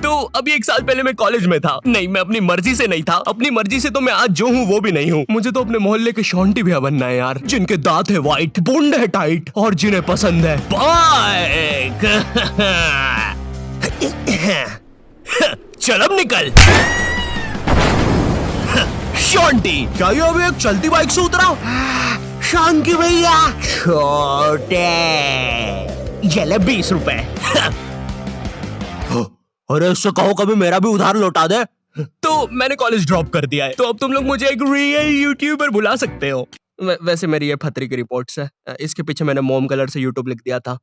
तो अभी 1 साल पहले मैं कॉलेज में था। नहीं, मैं अपनी मर्जी से नहीं था। अपनी मर्जी से तो मैं आज जो हूँ वो भी नहीं हूँ। मुझे तो अपने मोहल्ले के शॉन्टी भैया बनना है यार, जिनके दांत है व्हाइट, बूंद है टाइट और जिन्हें पसंद है बाइक। चल अब निकल शॉन्टी। क्या ये अभी एक चलती बाइक से उतरा? शांति भैया, छोटे ये ले 20 रुपए। अरे इससे कहो कभी मेरा भी उधार लौटा दे। तो मैंने कॉलेज ड्रॉप कर दिया है, तो अब तुम लोग मुझे एक रियल यूट्यूबर बुला सकते हो। वैसे मेरी ये फतरी की रिपोर्ट्स है। इसके पीछे मैंने मोम कलर से यूट्यूब लिख दिया था।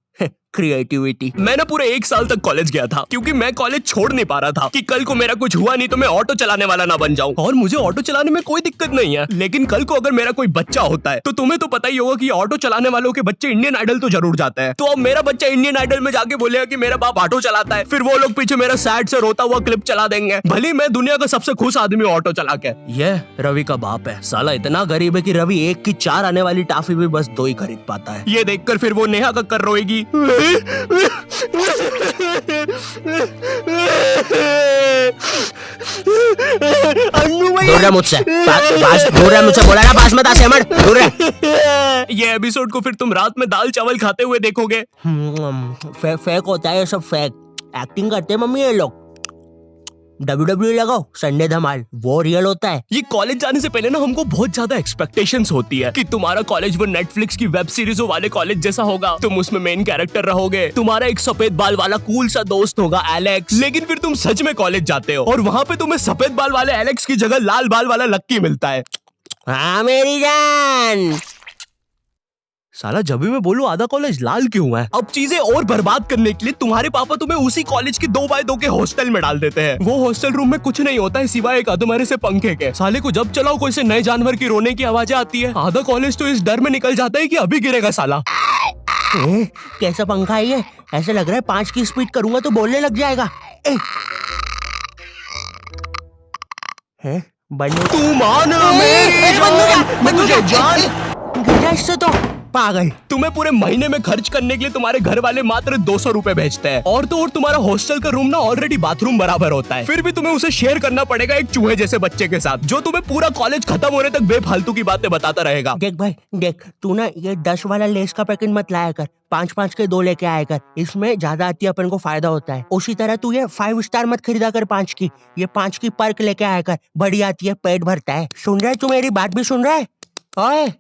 क्रिएटिविटी। मैंने पूरे 1 साल तक कॉलेज गया था, क्योंकि मैं कॉलेज छोड़ नहीं पा रहा था कि कल को मेरा कुछ हुआ नहीं तो मैं ऑटो चलाने वाला ना बन जाऊं। और मुझे ऑटो चलाने में कोई दिक्कत नहीं है, लेकिन कल को अगर मेरा कोई बच्चा होता है तो तुम्हें तो पता ही होगा कि ऑटो चलाने वालों के बच्चे इंडियन आइडल तो जरूर जाते हैं। तो अब मेरा बच्चा इंडियन आइडल में जाके बोलेगा कि मेरा बाप ऑटो चलाता है, फिर वो लोग पीछे मेरा सैड से रोता हुआ क्लिप चला देंगे, भले मैं दुनिया का सबसे खुश आदमी ऑटो चला के। ये रवि का बाप है, साला इतना गरीब है कि रवि 1 की 4 आने वाली टाफी भी बस 2 ही खरीद पाता है। ये देखकर फिर वो नेहा कक्कर रोएगी। दूर रह मुझसे, दूर रह मुझसे, बोला ना पास मत आ सेमर, दूर रह। ये एपिसोड को फिर तुम रात में दाल चावल खाते हुए देखोगे। फेक होता है ये सब, फेक एक्टिंग करते हैं मम्मी ये लोग। WWE लगाओ, संडे धमाल, वो रियल होता है। ये कॉलेज जाने से पहले ना हमको बहुत ज्यादा एक्सपेक्टेशंस होती है कि तुम्हारा कॉलेज वो नेटफ्लिक्स की वेब सीरीजों वाले कॉलेज जैसा होगा, तुम उसमें मेन कैरेक्टर रहोगे, तुम्हारा एक सफेद बाल वाला कूल सा दोस्त होगा एलेक्स। लेकिन फिर तुम सच में कॉलेज जाते हो और वहाँ पे तुम्हें सफेद बाल वाले एलेक्स की जगह लाल बाल वाला लक्की मिलता है। हाँ मेरी जान। साला जब भी मैं बोलूं आधा कॉलेज लाल क्यों है। अब चीजें और बर्बाद करने के लिए तुम्हारे पापा तुम्हें उसी कॉलेज के 2x2 के हॉस्टल में डाल देते हैं। वो हॉस्टल रूम में कुछ नहीं होता है सिवाय एक अधमरे से पंखे के। साले को जब चलाओ कोई से नए जानवर की रोने की आवाजें आती है। आधा कॉलेज तो इस डर में निकल जाता है कि अभी गिरेगा साला। कैसा पंखा है ये? ऐसा लग रहा है 5 की स्पीड करूंगा तो बोलने लग जाएगा। बंदूक तू मान मुझे जान इससे तो पागल। तुम्हें पूरे महीने में खर्च करने के लिए तुम्हारे घर वाले मात्र 200 रुपए भेजते हैं, और तो और तुम्हारा हॉस्टल का रूम ना ऑलरेडी बाथरूम बराबर होता है, फिर भी तुम्हें उसे शेयर करना पड़ेगा एक चूहे जैसे बच्चे के साथ, जो तुम्हें पूरा कॉलेज खत्म होने तक बेफालतू की बातें बताता रहेगा। देख भाई देख, तू ना ये 10 वाला लेस का पैकेट मत लाया कर, 5-5 के 2 लेके आया कर, इसमें ज्यादा आती है, अपन को फायदा होता है। उसी तरह तू ये 5 स्टार मत खरीदा कर 5 की, ये 5 की पर्क लेके आया कर, बड़ी आती है, पेट भरता है। सुन रहा है तू? मेरी बात भी सुन रहा है? ओए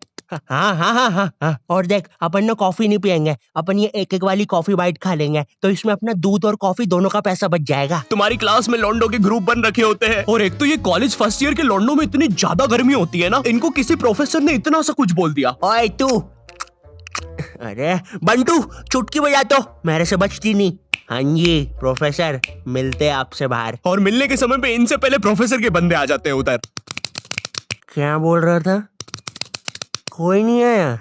हाँ हाँ हाँ हाँ हाँ। और देख, अपन ना कॉफी नहीं पियेंगे, अपन ये 1-1 वाली कॉफी बाइट खा लेंगे, तो इसमें अपना दूध और कॉफी दोनों का पैसा बच जाएगा। तुम्हारी क्लास में लॉन्डो के ग्रुप बन रखे होते हैं, और एक तो ये कॉलेज फर्स्ट ईयर के लॉन्डो में इतनी ज्यादा गर्मी होती है ना, इनको किसी प्रोफेसर ने इतना सा कुछ बोल दिया। ओए तू, अरे बंटू चुटकी बजा तो, मेरे से बचती नहीं। हाँ जी प्रोफेसर, मिलते आपसे बाहर। और मिलने के समय पे इनसे पहले प्रोफेसर के बंदे आ जाते हैं उधर। क्या बोल रहा था? कोई नहीं आया?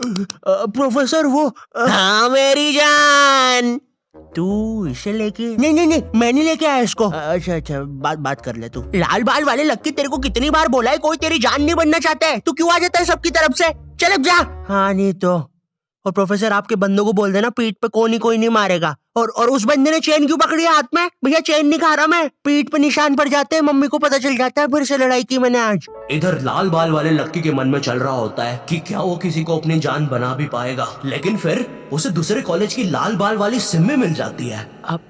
प्रोफेसर वो हाँ मेरी जान, तू इसे लेके? नहीं नहीं नहीं, मैं नहीं लेके आया इसको। अच्छा अच्छा, बात कर ले तू। लाल बाल वाले लक्की, तेरे को कितनी बार बोला है कोई तेरी जान नहीं बनना चाहता है, तू क्यों आ जाता है सबकी तरफ से? चल अब जा। हाँ नहीं तो। और प्रोफेसर आपके बंदों को बोल देना पीठ पे कोई नहीं मारेगा। और उस बंदे ने चेन क्यों पकड़ी है हाथ में? भैया चेन नहीं खा रहा मैं, पीठ पे निशान पड़ जाते हैं, मम्मी को पता चल जाता है, फिर से लड़ाई की मैंने आज। इधर लाल बाल वाले लक्की के मन में चल रहा होता है कि क्या वो किसी को अपनी जान बना भी पाएगा, लेकिन फिर उसे दूसरे कॉलेज की लाल बाल वाली सिम्मी मिल जाती है। अब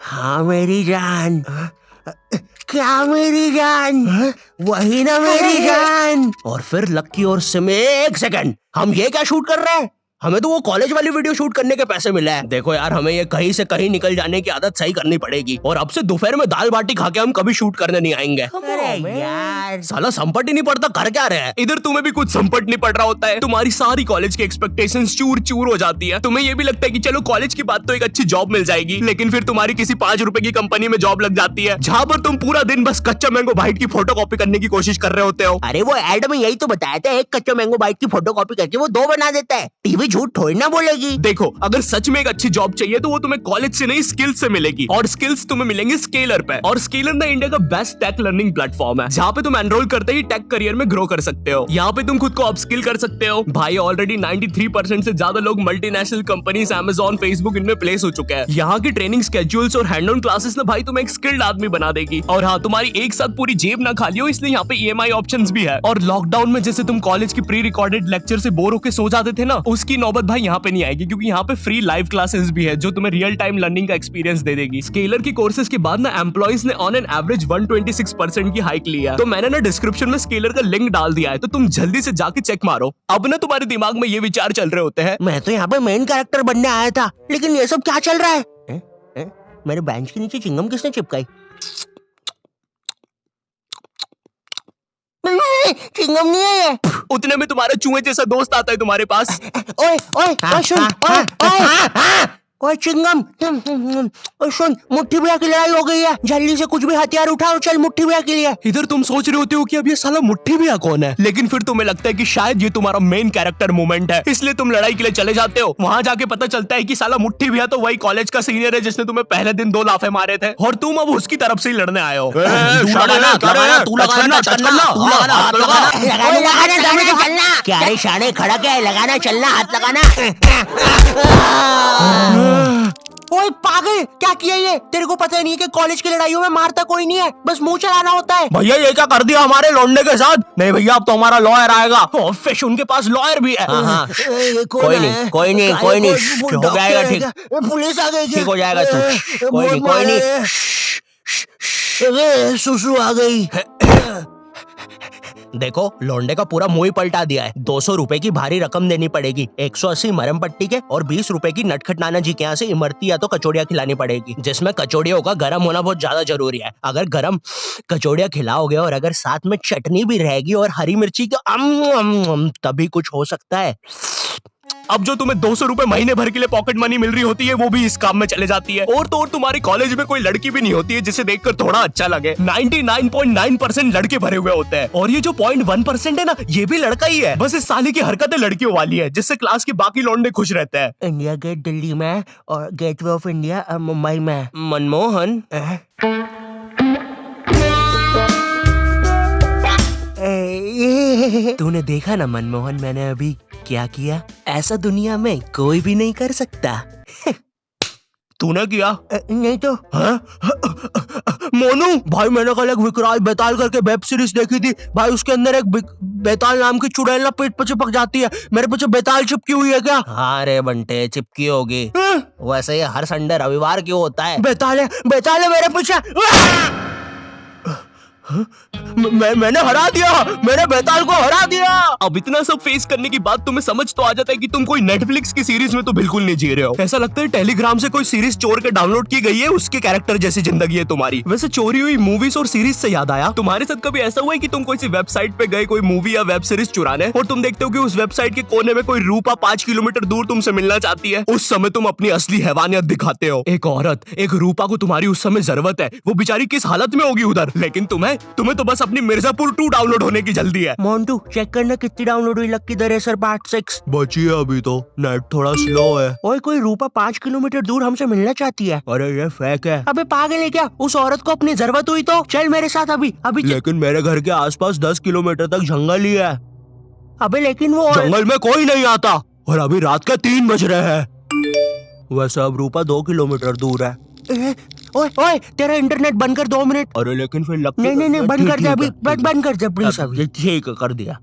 हाँ मेरी जान, क्या मेरी जान? वही ना मेरी जान। और फिर लक्की और सिम्मी, 1 सेकंड, हम ये क्या शूट कर रहे हैं? हमें तो वो कॉलेज वाली वीडियो शूट करने के पैसे मिले हैं। देखो यार, हमें ये कहीं से कहीं निकल जाने की आदत सही करनी पड़ेगी, और अब से दोपहर में दाल बाटी खा के हम कभी शूट करने नहीं आएंगे। अरे यार, साला संपट ही नहीं पड़ता, कर क्या रहे हैं? इधर तुम्हें भी कुछ संपट नहीं पड़ रहा होता है, तुम्हारी सारी कॉलेज की एक्सपेक्टेशंस चूर चूर हो जाती है। तुम्हें ये भी लगता है कि चलो कॉलेज की बात तो एक अच्छी जॉब मिल जाएगी, लेकिन फिर तुम्हारी किसी 5 रुपए की कंपनी में जॉब लग जाती है, जहाँ पर तुम पूरा दिन बस कच्चा मैंगो बाइट की फोटो कॉपी करने की कोशिश कर रहे होते हो। अरे वो एड में यही तो बताया था, एक कच्चा मैंगो बाइट की फोटो कॉपी करके वो 2 बना देता है। टीवी झूठ थोड़ी ना बोलेगी। देखो, अगर सच में एक अच्छी जॉब चाहिए तो वो तुम्हें कॉलेज से नहीं स्किल्स से मिलेगी, और स्किल्स तुम्हें मिलेंगे स्केलर पे। और स्केलर ना इंडिया का बेस्ट टेक लर्निंग प्लेटफॉर्म है, जहाँ पे तुम एनरोल करते ही टेक करियर में ग्रो कर सकते हो। यहाँ पे तुम खुद को अपस्किल कर सकते हो। भाई ऑलरेडी 93% से ज्यादा लोग मल्टीनेशनल कंपनीज, Amazon, फेसबुक इनमें प्लेस हो चुके हैं। यहाँ की ट्रेनिंग स्केड्यूल्स और हैंड ऑन क्लासेस ना भाई तुम्हें एक स्किल्ड आदमी बना देगी। और हाँ, तुम्हारी एक साथ पूरी जेब ना खाली हो, इसलिए यहाँ पे EMI ऑप्शंस भी है। और लॉकडाउन में जैसे तुम कॉलेज की प्री रिकॉर्डेड लेक्चर से बोर होकर सो जाते थे ना, उसकी नौबत भाई यहाँ पे नहीं आएगी, क्योंकि यहाँ पे फ्री लाइव क्लासेस भी है जो तुम्हें रियल टाइम लर्निंग का एक्सपीरियंस दे देगी। स्केलर की कोर्सेज के बाद ना एम्प्लॉइज ने ऑन एन एवरेज 126% की हाइक लिया। तो मैंने ना डिस्क्रिप्शन में स्केलर का लिंक डाल दिया है, तो तुम जल्दी से जाके चेक मारो। अब ना तुम्हारे दिमाग में ये विचार चल रहे होते हैं, मैं तो यहाँ पे मेन कैरेक्टर बनने आया था, लेकिन ये सब क्या चल रहा है? मेरे बेंच के नीचे चिंगम किसने चिपकाई? चिंगम नहीं है ये। उतने में तुम्हारा चूहे जैसा दोस्त आता है तुम्हारे पास। ओए ओए ओए सुन, ओए ओए ओए चिंगम, ओए सुन, मुट्ठी भैया की लड़ाई हो गई है, जल्दी से कुछ भी हथियार उठाओ, चल मुट्ठी भैया के लिए। इधर तुम सोच रहे होते हो कि अब ये साला मुट्ठी भैया कौन है, लेकिन फिर तुम्हें लगता है कि शायद ये तुम्हारा मेन कैरेक्टर मोमेंट है, इसलिए तुम लड़ाई के लिए चले जाते हो। वहाँ जाके पता चलता है कि साला मुट्ठी भैया तो वही कॉलेज का सीनियर है जिसने तुम्हें पहले दिन 2 लाफे मारे थे, और तुम अब उसकी तरफ से ही लड़ने आए हो। क्या रे शाने, खड़ा क्या है? लगाना, चलना, हाथ लगाना। ओए पागल, क्या किया ये? तेरे को पता नहीं है कि कॉलेज की लड़ाइयों में मारता कोई नहीं है, बस मुंह चलाना होता है। भैया ये क्या कर दिया हमारे लौंडे के साथ? नहीं भैया, अब तो हमारा लॉयर आएगा। फिश उनके पास लॉयर भी है। कोई नहीं, कोई नहीं, कोई नहीं, हो जाएगा ठीक। पुलिस आ गई, ठीक हो जाएगा तू, कोई नहीं, कोई नहीं। सुसु आ गई। देखो, लौंडे का पूरा मुंह ही पलटा दिया है। 200 रुपए की भारी रकम देनी पड़ेगी, 180 मरम पट्टी के और 20 रुपए की नटखट नाना जी के यहाँ से इमरती या तो कचौड़ियाँ खिलानी पड़ेगी, जिसमें कचौड़ियों का गर्म होना बहुत ज्यादा जरूरी है। अगर गर्म कचौड़ियाँ खिलाओगे और अगर साथ में चटनी भी रहेगी और हरी मिर्ची का तभी कुछ हो सकता है। अब जो तुम्हें 200 रुपए महीने भर के लिए पॉकेट मनी मिल रही होती है, वो भी इस काम में चले जाती है। और तो और तुम्हारी कॉलेज में कोई लड़की भी नहीं होती है जिसे देखकर थोड़ा अच्छा लगे। 99.9% लड़के भरे हुए होते हैं, और ये जो 0.1% है ना, ये भी लड़का ही है। बस इस साले की हरकतें लड़कियों वाली है, जिससे क्लास के बाकी लौंडे खुश रहते हैं। इंडिया गेट दिल्ली में और गेटवे ऑफ इंडिया मुंबई में। मनमोहन, तूने देखा ना मनमोहन, मैंने अभी क्या किया? ऐसा दुनिया में कोई भी नहीं कर सकता। तूने किया? नहीं तो। मोनू भाई, मैंने कल एक विकराल बेताल करके वेब सीरीज देखी थी भाई, उसके अंदर एक बेताल नाम की चुड़ैल ना पेट पे चिपक जाती है। मेरे पीछे बेताल चिपकी हुई है क्या? हाँ रे बंटे, चिपकी होगी। वैसे ये हर संडे रविवार क्यों होता है? बेताल है मेरे पीछे। मैंने हरा दिया, मैंने बेताल को हरा दिया। अब इतना सब फेस करने के बाद तुम्हें समझ तो आ जाता है कि तुम कोई नेटफ्लिक्स की सीरीज में तो बिल्कुल नहीं जी रहे हो। ऐसा लगता है टेलीग्राम से कोई सीरीज चोर के डाउनलोड की गई है, उसके कैरेक्टर जैसी जिंदगी है तुम्हारी। वैसे चोरी हुई मूवीज और सीरीज से याद आया, तुम्हारे साथ कभी ऐसा हुआ है कि तुम कोई सी वेबसाइट पे गए कोई मूवी या वेब सीरीज चुराने, और तुम देखते हो कि उस वेबसाइट के कोने में कोई रूपा 5 किलोमीटर दूर तुमसे मिलना चाहती है? उस समय तुम अपनी असली हैवानियत दिखाते हो। एक औरत, एक रूपा को तुम्हारी उस समय जरूरत है, वो बेचारी किस हालत में होगी उधर, लेकिन तुम्हें तो बस अपनी मिर्जापुर 2 डाउनलोड होने की जल्दी है। मोन्टू चेक करना कितनी डाउनलोड हुई लक्की द रेसर पार्ट 6। बची है अभी तो, नेट थोड़ा स्लो है। ओए कोई रूपा 5 किलोमीटर दूर हमसे मिलना चाहती है। अरे ये फेक है। अबे पागल है क्या? उस औरत को अपनी जरूरत हुई तो चल मेरे साथ अभी। लेकिन मेरे घर के आसपास 10 किलोमीटर तक जंगल ही है। अबे लेकिन वो जंगल में कोई नहीं आता, और अभी रात के 3 बज रहे हैं। वैसे अब रूपा 2 किलोमीटर दूर है। ओए ओए तेरा इंटरनेट बंद कर 2 मिनट। अरे लेकिन फिर लगता नहीं बंद कर दे अभी, बंद कर दे प्लीज अभी। ठीक कर दिया।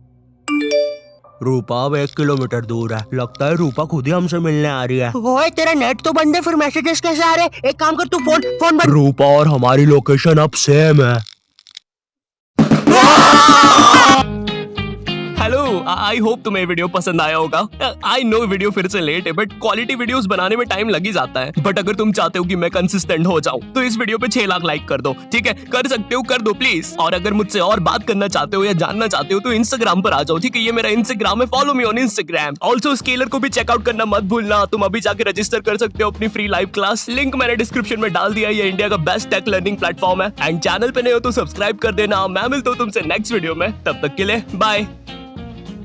रूपा अब 1 किलोमीटर दूर है, लगता है रूपा खुद ही हमसे मिलने आ रही है। ओए तेरा नेट तो बंद है, फिर मैसेजेस कैसे आ रहे? एक काम कर, तू फोन बंद। रूपा और हमारी लोकेशन अब सेम है। हेलो, आई होप तुम्हें वीडियो पसंद आया होगा। आई नो वीडियो फिर से लेट है, बट क्वालिटी वीडियोस बनाने में टाइम लग ही जाता है। बट अगर तुम चाहते हो कि मैं कंसिस्टेंट हो जाऊं, तो इस वीडियो पे 6 लाख लाइक कर दो। ठीक है, कर सकते हो, कर दो प्लीज। और अगर मुझसे और बात करना चाहते हो या जानना चाहते हो तो इंस्टाग्राम पर आ जाओ। ठीक है, ये मेरा इंस्टाग्राम है, follow me on Instagram. Also scalar को भी चेकआउट करना मत भूलना। तुम अभी जाके रजिस्टर कर सकते हो अपनी फ्री लाइव क्लास, लिंक मैंने डिस्क्रिप्शन में डाल दिया। ये इंडिया का बेस्ट टेक लर्निंग प्लेटफॉर्म है। एंड चैनल पे नए हो तो सब्सक्राइब कर देना। मैं मिलता हूँ तुमसे नेक्स्ट वीडियो में, तब तक के लिए बाय।